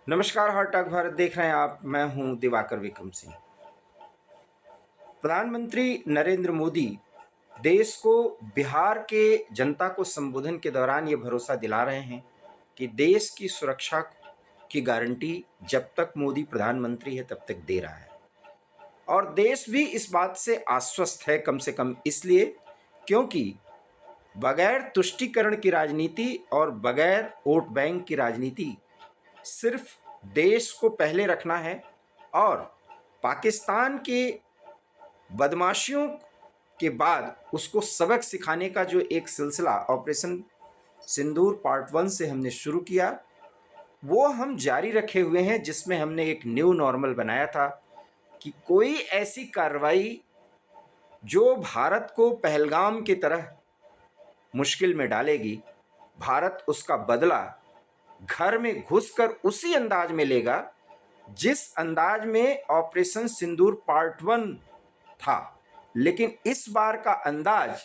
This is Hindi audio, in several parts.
नमस्कार, हॉट टॉक भारत देख रहे हैं आप। मैं हूं दिवाकर विक्रम सिंह। प्रधानमंत्री नरेंद्र मोदी देश को, बिहार के जनता को संबोधन के दौरान ये भरोसा दिला रहे हैं कि देश की सुरक्षा की गारंटी जब तक मोदी प्रधानमंत्री है तब तक दे रहा है। और देश भी इस बात से आश्वस्त है, कम से कम इसलिए क्योंकि बगैर तुष्टीकरण की राजनीति और बगैर वोट बैंक की राजनीति, सिर्फ देश को पहले रखना है और पाकिस्तान के बदमाशियों के बाद उसको सबक सिखाने का जो एक सिलसिला ऑपरेशन सिंदूर पार्ट 1 से हमने शुरू किया, वो हम जारी रखे हुए हैं, जिसमें हमने एक न्यू नॉर्मल बनाया था कि कोई ऐसी कार्रवाई जो भारत को पहलगाम की तरह मुश्किल में डालेगी, भारत उसका बदला घर में घुसकर उसी अंदाज में लेगा जिस अंदाज में ऑपरेशन सिंदूर पार्ट 1 था। लेकिन इस बार का अंदाज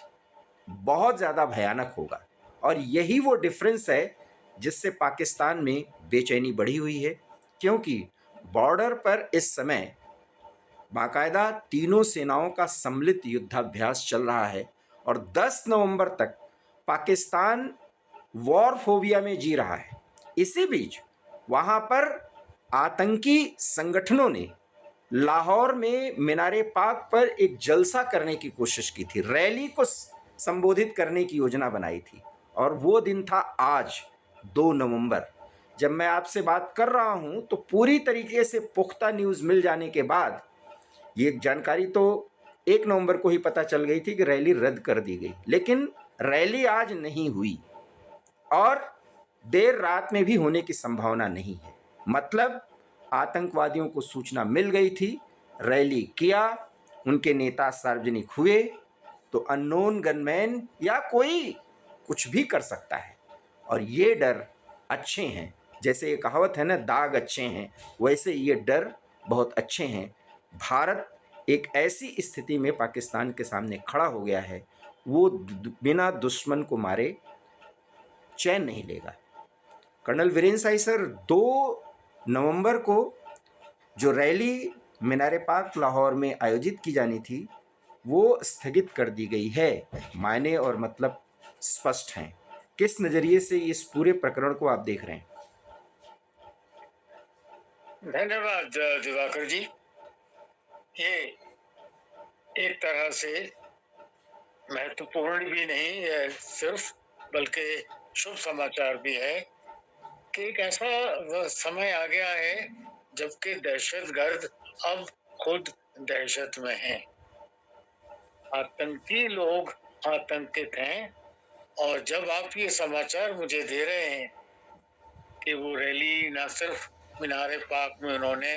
बहुत ज़्यादा भयानक होगा और यही वो डिफरेंस है जिससे पाकिस्तान में बेचैनी बढ़ी हुई है, क्योंकि बॉर्डर पर इस समय बाकायदा तीनों सेनाओं का सम्मिलित युद्धाभ्यास चल रहा है और 10 नवंबर तक पाकिस्तान वॉर फोबिया में जी रहा है। इसी बीच वहाँ पर आतंकी संगठनों ने लाहौर में मीनारे पाक पर एक जलसा करने की कोशिश की थी, रैली को संबोधित करने की योजना बनाई थी, और वो दिन था आज 2 नवंबर। जब मैं आपसे बात कर रहा हूँ तो पूरी तरीके से पुख्ता न्यूज़ मिल जाने के बाद ये जानकारी तो 1 नवंबर को ही पता चल गई थी कि रैली रद्द कर दी गई, लेकिन रैली आज नहीं हुई और देर रात में भी होने की संभावना नहीं है। मतलब आतंकवादियों को सूचना मिल गई थी, रैली किया, उनके नेता सार्वजनिक हुए तो अननोन गनमैन या कोई कुछ भी कर सकता है। और ये डर अच्छे हैं, जैसे ये कहावत है ना, दाग अच्छे हैं, वैसे ये डर बहुत अच्छे हैं। भारत एक ऐसी स्थिति में पाकिस्तान के सामने खड़ा हो गया है, वो बिना दुश्मन को मारे चैन नहीं लेगा। कर्नल वीरेंद्र साई सर, 2 नवंबर को जो रैली मीनारे पाक लाहौर में आयोजित की जानी थी वो स्थगित कर दी गई है। मायने और मतलब स्पष्ट हैं। किस नज़रिए से इस पूरे प्रकरण को आप देख रहे हैं? धन्यवाद दिवाकर जी। ये एक तरह से महत्वपूर्ण भी नहीं है सिर्फ, बल्कि शुभ समाचार भी है कि एक ऐसा समय आ गया है जबकि दहशतगर्द अब खुद दहशत में हैं। आतंकी लोग आतंकित हैं और जब आप ये समाचार मुझे दे रहे हैं कि वो रैली न सिर्फ मीनारे पाक में उन्होंने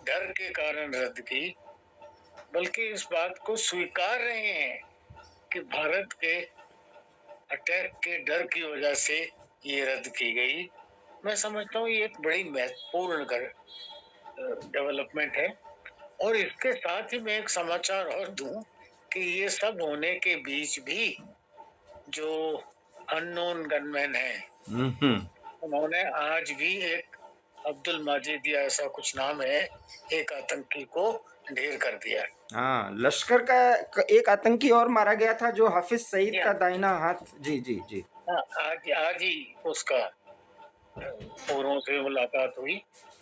डर के कारण रद्द की, बल्कि इस बात को स्वीकार रहे हैं कि भारत के अटैक के डर की वजह से ये रद्द की गई। मैं समझता हूँ ये एक बड़ी महत्वपूर्ण डेवलपमेंट है। और इसके साथ ही मैं एक समाचार और दूं कि ये सब होने के बीच भी जो अननोन गनमैन हैं, उन्होंने आज भी एक अब्दुल माजिद या ऐसा कुछ नाम है, एक आतंकी को ढेर कर दिया। हाँ, लश्कर का एक आतंकी और मारा गया था जो हाफिज सईद का दाहिना हाथ। जी जी जी। हाँ, आज ही उसका औरों से मुलाकात हुई।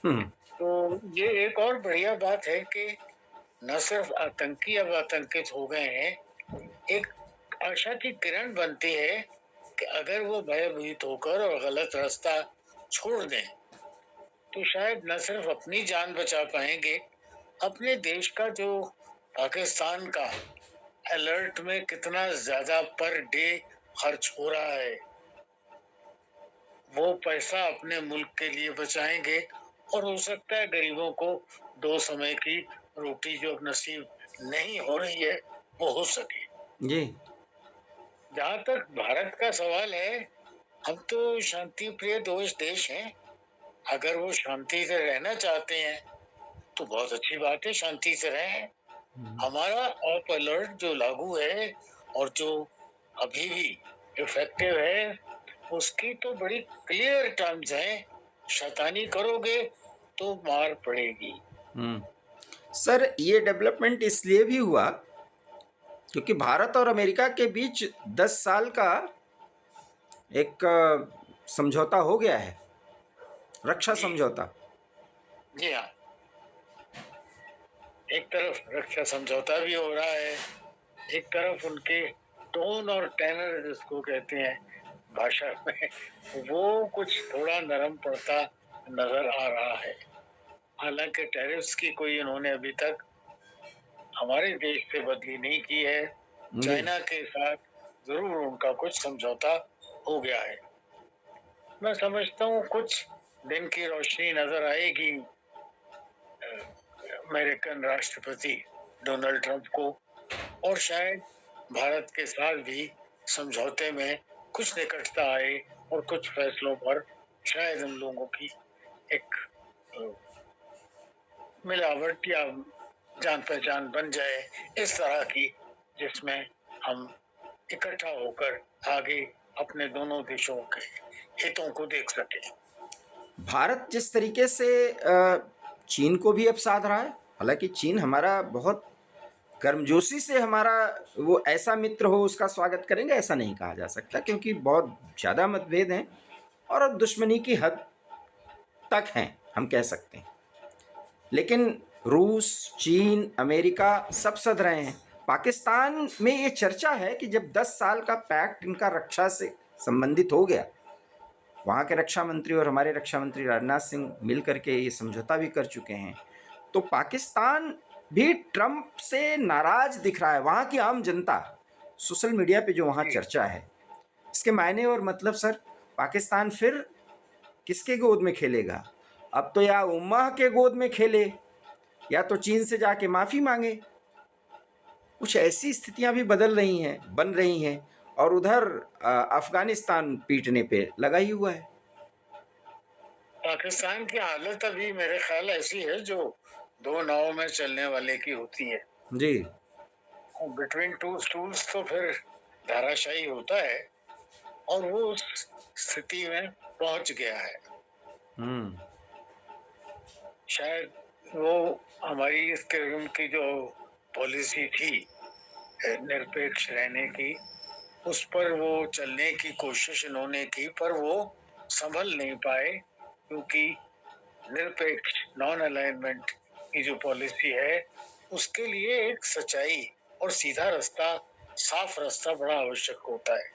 तो ये एक और बढ़िया बात है कि न सिर्फ आतंकी अब आतंकित हो गए हैं, एक आशा की किरण बनती है कि अगर वो भयभीत होकर और गलत रास्ता छोड़ दें तो शायद न सिर्फ अपनी जान बचा पाएंगे, अपने देश का जो पाकिस्तान का अलर्ट में कितना ज्यादा पर डे खर्च हो रहा है, वो पैसा अपने मुल्क के लिए बचाएंगे और हो सकता है गरीबों को 2 समय की रोटी जो नसीब नहीं हो रही है वो हो सके। जी। जहाँ तक भारत का सवाल है, हम तो शांति प्रिय देश हैं। अगर वो शांति से रहना चाहते हैं तो बहुत अच्छी बात है, शांति से रहें। हमारा ऑफ अलर्ट जो लागू है और जो अभी भी इफेक्टिव है, उसकी तो बड़ी क्लियर टर्म्स हैं शैतानी करोगे तो मार पड़ेगी। सर, ये डेवलपमेंट इसलिए भी हुआ क्योंकि भारत और अमेरिका के बीच 10 साल का एक समझौता हो गया है, रक्षा जी समझौता। जी हाँ, एक तरफ रक्षा समझौता भी हो रहा है, एक तरफ उनके टोन और टेनर जिसको कहते हैं भाषा में, वो कुछ थोड़ा नरम पड़ता नजर आ रहा है। हालांकि टैरिफ्स की कोई उन्होंने अभी तक हमारे देश से बदली नहीं की है। जी। चाइना के साथ जरूर उनका कुछ समझौता हो गया है। मैं समझता हूँ कुछ दिन की रोशनी नजर आएगी अमेरिकन राष्ट्रपति डोनाल्ड ट्रंप को, और शायद भारत के साथ भी समझौते में कुछ निकटता आए और कुछ फैसलों पर शायद हम लोगों की एक मिलावट या जान पहचान बन जाए इस तरह की, जिसमें हम इकट्ठा होकर आगे अपने दोनों देशों के हितों को देख सके। भारत जिस तरीके से चीन को भी अब साध रहा है, हालांकि चीन हमारा बहुत गर्मजोशी से हमारा वो ऐसा मित्र हो उसका स्वागत करेंगे ऐसा नहीं कहा जा सकता, क्योंकि बहुत ज़्यादा मतभेद हैं और अब दुश्मनी की हद तक हैं, हम कह सकते हैं। लेकिन रूस, चीन, अमेरिका सब सध रहे हैं। पाकिस्तान में ये चर्चा है कि जब 10 साल का पैक्ट इनका रक्षा से संबंधित हो गया, वहाँ के रक्षा मंत्री और हमारे रक्षा मंत्री राजनाथ सिंह मिल करके ये समझौता भी कर चुके हैं, तो पाकिस्तान भी ट्रंप से नाराज दिख रहा है। वहाँ की आम जनता सोशल मीडिया पे जो वहाँ चर्चा है, इसके मायने और मतलब सर, पाकिस्तान फिर किसके गोद में खेलेगा? अब तो या उम्मा के गोद में खेले या तो चीन से जाके माफ़ी मांगे। कुछ ऐसी स्थितियां भी बन रही हैं और उधर अफगानिस्तान पीटने पे लगा ही हुआ है। पाकिस्तान की हालत अभी मेरे ख्याल ऐसी है जो दो नाव में चलने वाले की होती है। जी। बिटवीन टू स्टूल्स तो फिर धाराशाही होता है, और वो उस स्थिति में पहुंच गया है। शायद वो हमारी इस किस्म की जो पॉलिसी थी निरपेक्ष रहने की, उस पर वो चलने की कोशिश इन्होंने की, पर वो संभल नहीं पाए, क्योंकि निरपेक्ष नॉन अलाइनमेंट की जो पॉलिसी है उसके लिए एक सच्चाई और सीधा रास्ता, साफ रास्ता बड़ा आवश्यक होता है।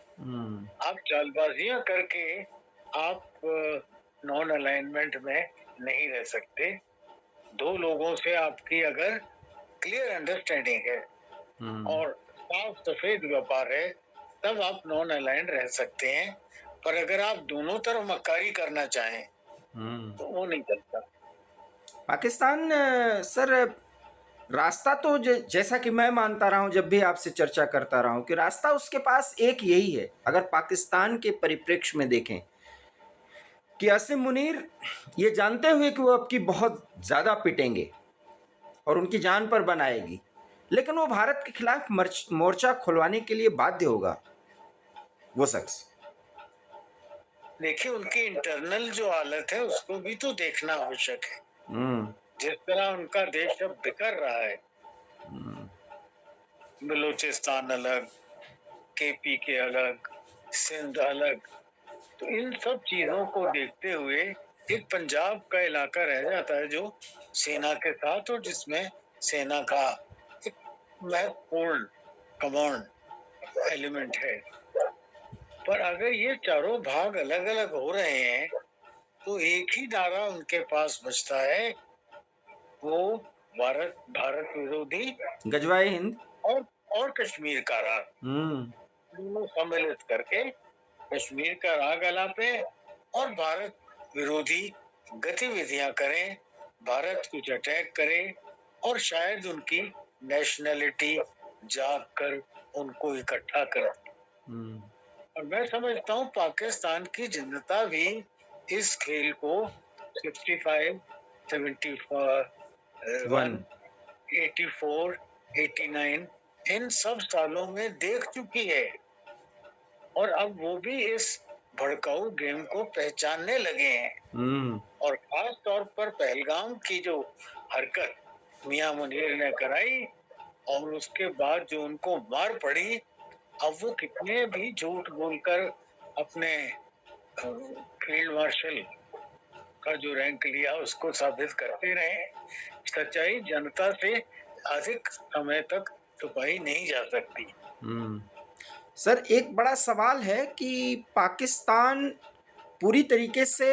आप चालबाजियां करके आप नॉन अलाइनमेंट में नहीं रह सकते। दो लोगों से आपकी अगर क्लियर अंडरस्टैंडिंग है और साफ सफेद व्यापार है, तब आप नॉन अलाइन रह सकते हैं। पर अगर आप दोनों तरफ मक्कारी करना चाहें तो वो नहीं चलता। पाकिस्तान सर, रास्ता तो जैसा कि मैं मानता रहा हूं, जब भी आपसे चर्चा करता रहा हूं, कि रास्ता उसके पास एक यही है। अगर पाकिस्तान के परिप्रेक्ष्य में देखें कि आसिम मुनीर ये जानते हुए कि वो आपकी बहुत ज़्यादा पिटेंगे और उनकी जान पर बनाएगी, लेकिन वो भारत के खिलाफ मोर्चा खुलवाने के लिए बाध्य होगा वो शख्स। देखिए, उनकी इंटरनल जो हालत है उसको भी तो देखना आवश्यक है। जिस तरह उनका देश अब बिखर रहा है, बलूचिस्तान अलग, केपी के अलग, सिंध अलग, तो इन सब चीजों को देखते हुए एक पंजाब का इलाका रह जाता है जो सेना के साथ, और जिसमें सेना का एक महत्वपूर्ण कमांड एलिमेंट है। पर अगर ये चारों भाग अलग अलग हो रहे हैं तो एक ही नारा उनके पास बचता है, वो भारत भारत विरोधी गजवाए हिंद और कश्मीर का राग, दोनों सम्मिलित करके कश्मीर का राग अलापे और भारत विरोधी गतिविधियां करें, भारत कुछ अटैक करे और शायद उनकी नेशनलिटी जाग कर उनको इकट्ठा करें। और मैं समझता हूँ पाकिस्तान की जनता भी इस खेल को 65, 71, 84, 89 इन सब सालों में देख चुकी है, और अब वो भी इस भड़काऊ गेम को पहचानने लगे हैं। और खास तौर पर पहलगाम की जो हरकत मियां मुनीर ने कराई और उसके बाद जो उनको मार पड़ी, अब वो कितने भी झूठ बोलकर अपने फील्ड मार्शल का जो रैंक लिया उसको साबित करते रहे, सच्चाई जनता से अधिक समय तक छुपाई नहीं जा सकती। सर, एक बड़ा सवाल है कि पाकिस्तान पूरी तरीके से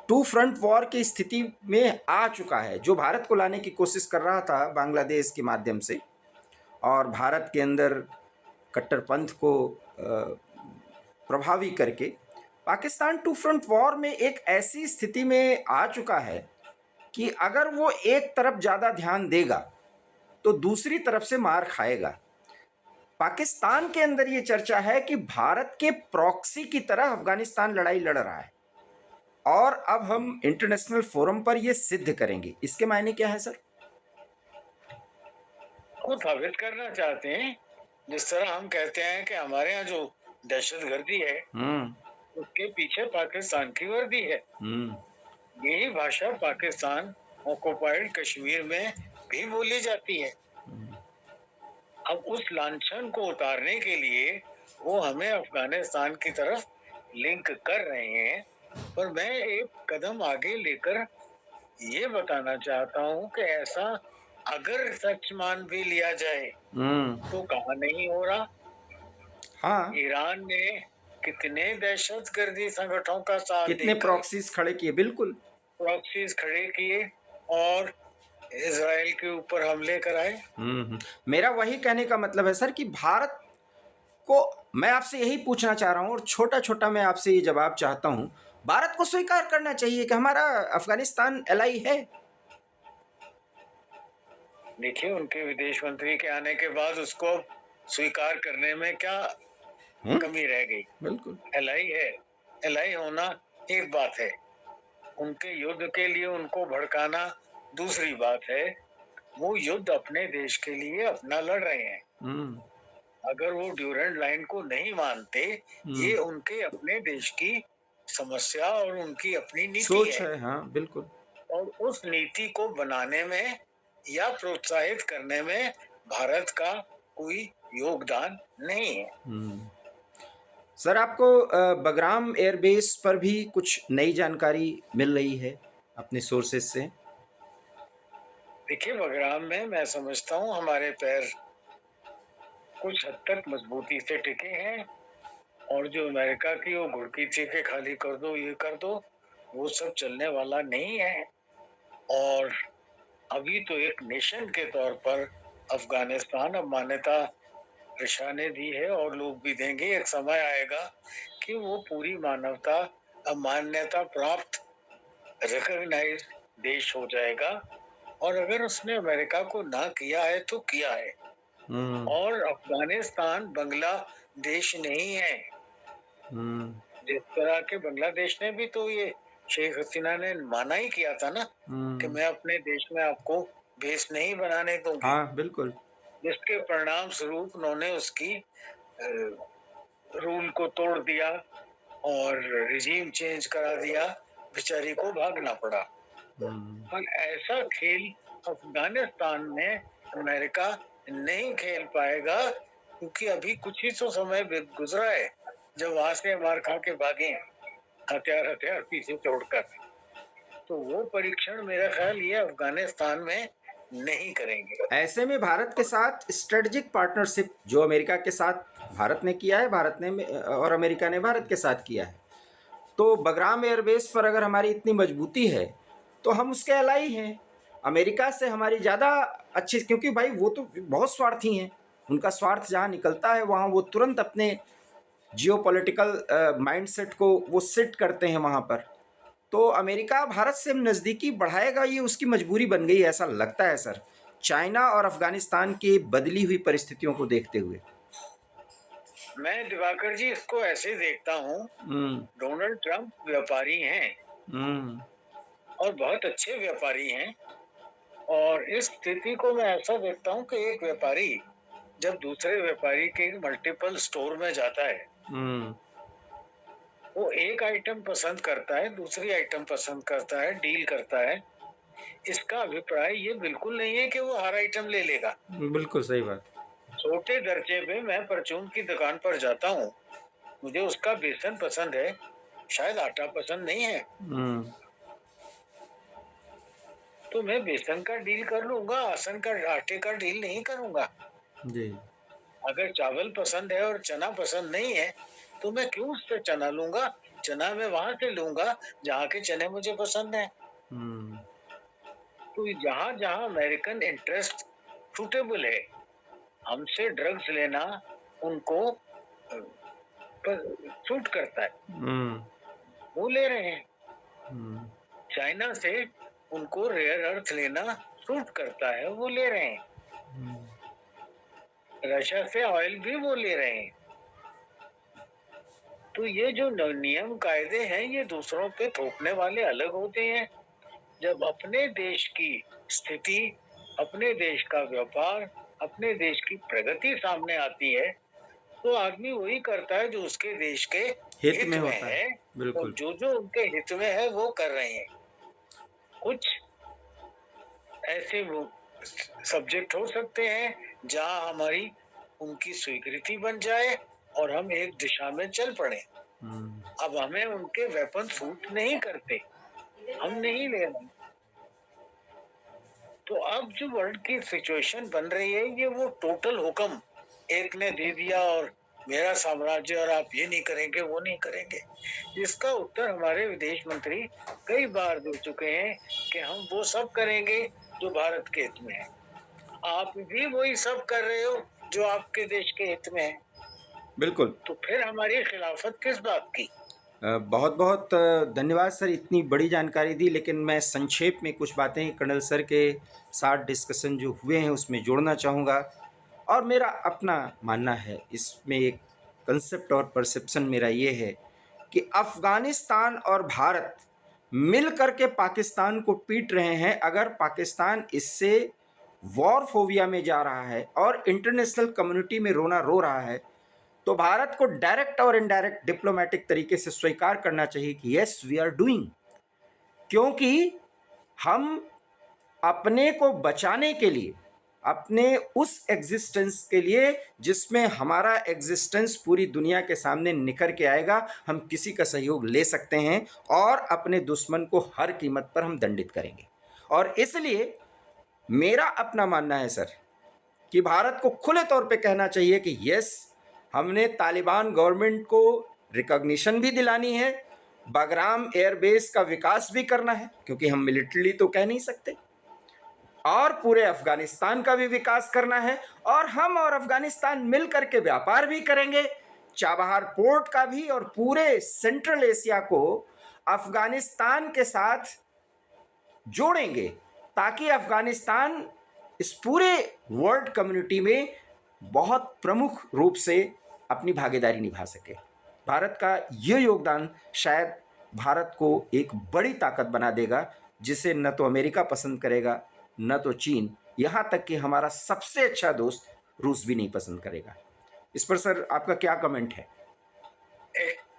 टू फ्रंट वॉर की स्थिति में आ चुका है, जो भारत को लाने की कोशिश कर रहा था बांग्लादेश के माध्यम से, और भारत के अंदर कट्टरपंथ को प्रभावी करके पाकिस्तान टू फ्रंट वॉर में एक ऐसी स्थिति में आ चुका है कि अगर वो एक तरफ ज़्यादा ध्यान देगा तो दूसरी तरफ से मार खाएगा। पाकिस्तान के अंदर ये चर्चा है कि भारत के प्रॉक्सी की तरह अफगानिस्तान लड़ाई लड़ रहा है, और अब हम इंटरनेशनल फोरम पर ये सिद्ध करेंगे। इसके मायने क्या है सर? वो साबित करना चाहते हैं, जिस तरह हम कहते हैं कि हमारे यहाँ जो दहशतगर्दी है उसके पीछे पाकिस्तान की वर्दी है। यही भाषा पाकिस्तान ऑक्युपाइड कश्मीर में भी बोली जाती है। अब उस लांछन को उतारने के लिए वो हमें अफगानिस्तान की तरफ लिंक कर रहे हैं, पर मैं एक कदम आगे लेकर ये बताना चाहता हूँ कि ऐसा अगर सच मान भी लिया जाए तो कहाँ नहीं हो रहा। हाँ, ईरान ने कितने दहशतगर्दी संगठनों का साथ कितने देकर प्रॉक्सीज खड़े किए, बिल्कुल प्रॉक्सीज खड़े किए और इजराइल के ऊपर हमले कराए। मेरा वही कहने का मतलब है सर कि भारत को, मैं आपसे यही पूछना चाह रहा हूँ और छोटा छोटा मैं आपसे ये जवाब चाहता हूँ, भारत को स्वीकार करना चाहिए कि हमारा अफगानिस्तान एलाई है। देखिए, उनके विदेश मंत्री के आने के बाद उसको स्वीकार करने में क्या कमी रह गई? बिल्कुल एलाई है। एलाई होना एक बात है, उनके युद्ध के लिए उनको भड़काना दूसरी बात है। वो युद्ध अपने देश के लिए अपना लड़ रहे हैं। अगर वो ड्यूरेंट लाइन को नहीं मानते, ये उनके अपने देश की समस्या और उनकी अपनी नीति सोच है। हाँ, बिल्कुल। और उस नीति को बनाने में या प्रोत्साहित करने में भारत का कोई योगदान नहीं है। सर, आपको बगराम एयरबेस पर भी कुछ नई जानकारी मिल रही है अपने सोर्सेज से? देखिए, बगराम में मैं समझता हूँ हमारे पैर कुछ हद तक मजबूती से टिके हैं, और जो अमेरिका की वो घुड़की थी कि खाली कर दो, ये कर दो, वो सब चलने वाला नहीं है। और अभी तो एक नेशन के तौर पर अफगानिस्तान अब मान्यता ऋषा ने दी है और लोग भी देंगे। एक समय आएगा कि वो पूरी मानवता अब मान्यता प्राप्त रिकॉग्नाइज देश हो जाएगा, और अगर उसने अमेरिका को ना किया है तो किया है। और अफगानिस्तान बांग्लादेश नहीं है। जिस तरह के बांग्लादेश ने भी तो ये शेख हसीना ने माना ही किया था ना कि मैं अपने देश में आपको बेस नहीं बनाने दूंगी। हाँ, बिल्कुल। जिसके परिणाम स्वरूप उन्होंने उसकी रूल को तोड़ दिया और रिजीम चेंज करा दिया, बेचारी को भागना पड़ा। पर ऐसा खेल अफगानिस्तान में अमेरिका नहीं खेल पाएगा, क्योंकि अभी कुछ ही तो समय गुजरा है जब वहां से मार खा के भागे हथियार पीछे छोड़कर। तो वो परीक्षण मेरा ख्याल ये अफगानिस्तान में नहीं करेंगे। ऐसे में भारत के साथ स्ट्रेटेजिक पार्टनरशिप जो अमेरिका के साथ भारत ने किया है, भारत ने और अमेरिका ने भारत के साथ किया है, तो बगराम एयरबेस पर अगर हमारी इतनी मजबूती है तो हम उसके एलाई हैं। अमेरिका से हमारी ज़्यादा अच्छी, क्योंकि भाई वो तो बहुत स्वार्थी हैं, उनका स्वार्थ जहाँ निकलता है वहाँ वो तुरंत अपने जियोपॉलिटिकल माइंडसेट को वो सेट करते हैं वहाँ पर। तो अमेरिका भारत से नज़दीकी बढ़ाएगा, ये उसकी मजबूरी बन गई, ऐसा लगता है सर, चाइना और अफगानिस्तान की बदली हुई परिस्थितियों को देखते हुए। मैं दिवाकर जी इसको ऐसे देखता हूँ, डोनाल्ड ट्रंप व्यापारी हैं और बहुत अच्छे व्यापारी हैं, और इस स्थिति को मैं ऐसा देखता हूँ कि एक व्यापारी जब दूसरे व्यापारी के मल्टीपल स्टोर में जाता है वो एक आइटम पसंद करता है, दूसरी आइटम पसंद करता है, डील करता है। इसका अभिप्राय ये बिल्कुल नहीं है कि वो हर आइटम ले लेगा। बिल्कुल सही बात। छोटे दर्जे पे मैं परचून की दुकान पर जाता हूँ, मुझे उसका बेसन पसंद है, शायद आटा पसंद नहीं है, तो मैं बेसन का डील कर लूंगा, आसन का आटे का डील नहीं करूंगा। जी। अगर चावल पसंद है और चना पसंद नहीं है, तो मैं क्यों उससे चना लूंगा? चना मैं वहां से लूंगा जहाँ के चने मुझे पसंद है। हम्म। तो जहां जहां अमेरिकन इंटरेस्ट सुटेबल है, हमसे ड्रग्स लेना उनको सूट करता है, हम्म। वो ले रहे हैं। हम्म। चाइना से उनको रेयर अर्थ लेना सूट करता है, वो ले रहे हैं। रशिया से ऑयल भी वो ले रहे हैं। तो ये जो नियम कायदे हैं, ये दूसरों पे थोपने वाले अलग होते हैं। जब अपने देश की स्थिति, अपने देश का व्यापार, अपने देश की प्रगति सामने आती है, तो आदमी वही करता है जो उसके देश के हित हित में में होता है। है। और बिल्कुल। जो जो उनके हित में है वो कर रहे हैं। कुछ ऐसे वो सब्जेक्ट हो सकते हैं जहां हमारी उनकी स्वीकृति बन जाए और हम एक दिशा में चल पड़े। अब हमें उनके वेपन सूट नहीं करते, हम नहीं ले रहे। तो अब जो वर्ल्ड की सिचुएशन बन रही है, ये वो टोटल हुक्म एक ने दे दिया और मेरा साम्राज्य और आप ये नहीं करेंगे, वो नहीं करेंगे। इसका उत्तर हमारे विदेश मंत्री कई बार दे चुके हैं कि हम वो सब करेंगे जो भारत के हित में है। आप भी वही सब कर रहे हो जो आपके देश के हित में है, बिल्कुल। तो फिर हमारी खिलाफत किस बात की? बहुत बहुत धन्यवाद सर, इतनी बड़ी जानकारी दी। लेकिन मैं संक्षेप में कुछ बातें कर्नल सर के साथ डिस्कशन जो हुए हैं उसमें जोड़ना चाहूँगा। और मेरा अपना मानना है इसमें, एक कंसेप्ट और परसेप्शन मेरा ये है कि अफ़गानिस्तान और भारत मिल कर के पाकिस्तान को पीट रहे हैं। अगर पाकिस्तान इससे वॉर फोबिया में जा रहा है और इंटरनेशनल कम्युनिटी में रोना रो रहा है, तो भारत को डायरेक्ट और इनडायरेक्ट डिप्लोमेटिक तरीके से स्वीकार करना चाहिए कि यस वी आर डूइंग। क्योंकि हम अपने को बचाने के लिए, अपने उस एग्जिस्टेंस के लिए जिसमें हमारा एग्जिस्टेंस पूरी दुनिया के सामने निखर के आएगा, हम किसी का सहयोग ले सकते हैं और अपने दुश्मन को हर कीमत पर हम दंडित करेंगे। और इसलिए मेरा अपना मानना है सर कि भारत को खुले तौर पे कहना चाहिए कि यस, हमने तालिबान गवर्नमेंट को रिकॉग्निशन भी दिलानी है, बगराम एयरबेस का विकास भी करना है, क्योंकि हम मिलिट्रीली तो कह नहीं सकते, और पूरे अफगानिस्तान का भी विकास करना है, और हम और अफगानिस्तान मिल करके व्यापार भी करेंगे, चाबहार पोर्ट का भी, और पूरे सेंट्रल एशिया को अफगानिस्तान के साथ जोड़ेंगे ताकि अफगानिस्तान इस पूरे वर्ल्ड कम्युनिटी में बहुत प्रमुख रूप से अपनी भागीदारी निभा सके। भारत का ये योगदान शायद भारत को एक बड़ी ताकत बना देगा, जिसे न तो अमेरिका पसंद करेगा, न तो चीन, यहाँ तक कि हमारा सबसे अच्छा दोस्त रूस भी नहीं पसंद करेगा। इस पर सर आपका क्या कमेंट है?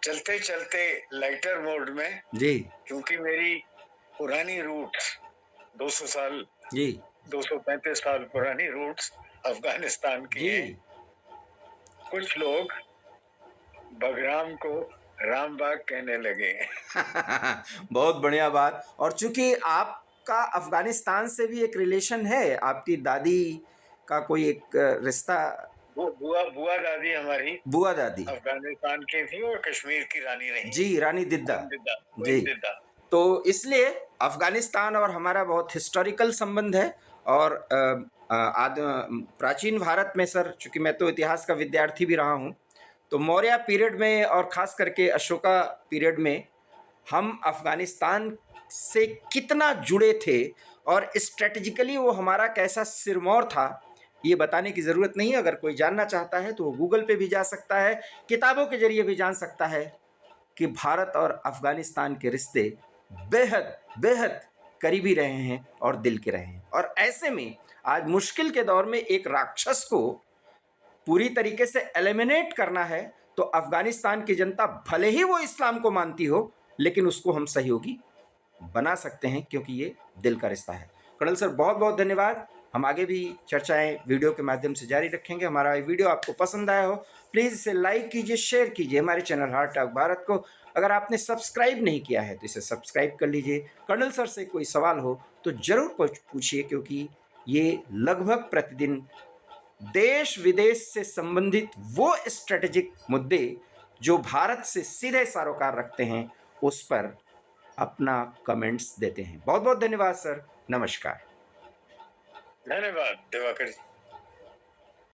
चलते चलते लाइटर मोड में जी, क्योंकि मेरी पुरानी रूट्स 200 साल जी, 235 साल पुरानी रूट्स अफगानिस्तान की हैं। कुछ लोग बगराम को रामबाग कहने लगे। बहुत बढ़िया बात। और चूंकि आपका अफगानिस्तान से भी एक रिलेशन है, आपकी दादी का कोई एक रिश्ता, वो बुआ दादी हमारी बुआ दादी अफगानिस्तान की थी और कश्मीर की रानी रही। जी, रानी दिद्दा जी। तो इसलिए अफगानिस्तान और हमारा बहुत हिस्टोरिकल संबंध है। और प्राचीन भारत में सर, चूंकि मैं तो इतिहास का विद्यार्थी भी रहा हूँ, तो मौर्य पीरियड में और ख़ास करके अशोका पीरियड में हम अफ़गानिस्तान से कितना जुड़े थे और स्ट्रेटजिकली वो हमारा कैसा सिरमौर था, ये बताने की ज़रूरत नहीं है। अगर कोई जानना चाहता है तो वो गूगल पे भी जा सकता है, किताबों के ज़रिए भी जान सकता है कि भारत और अफ़गानिस्तान के रिश्ते बेहद बेहद करीबी रहे हैं और दिल के रहे हैं। और ऐसे में आज मुश्किल के दौर में एक राक्षस को पूरी तरीके से एलिमिनेट करना है, तो अफगानिस्तान की जनता भले ही वो इस्लाम को मानती हो, लेकिन उसको हम सहयोगी बना सकते हैं, क्योंकि ये दिल का रिश्ता है। कर्नल सर, बहुत बहुत धन्यवाद। हम आगे भी चर्चाएं वीडियो के माध्यम से जारी रखेंगे। हमारा ये वीडियो आपको पसंद आया हो, प्लीज़ इसे लाइक कीजिए, शेयर कीजिए हमारे चैनल हार्ट टॉक भारत को। अगर आपने सब्सक्राइब नहीं किया है तो इसे सब्सक्राइब कर लीजिए। कर्नल सर से कोई सवाल हो तो ज़रूर पूछिए, क्योंकि ये लगभग प्रतिदिन देश विदेश से संबंधित वो स्ट्रेटेजिक मुद्दे जो भारत से सीधे सरोकार रखते हैं, उस पर अपना कमेंट्स देते हैं। बहुत बहुत धन्यवाद सर, नमस्कार। धन्यवाद दिवाकर जी।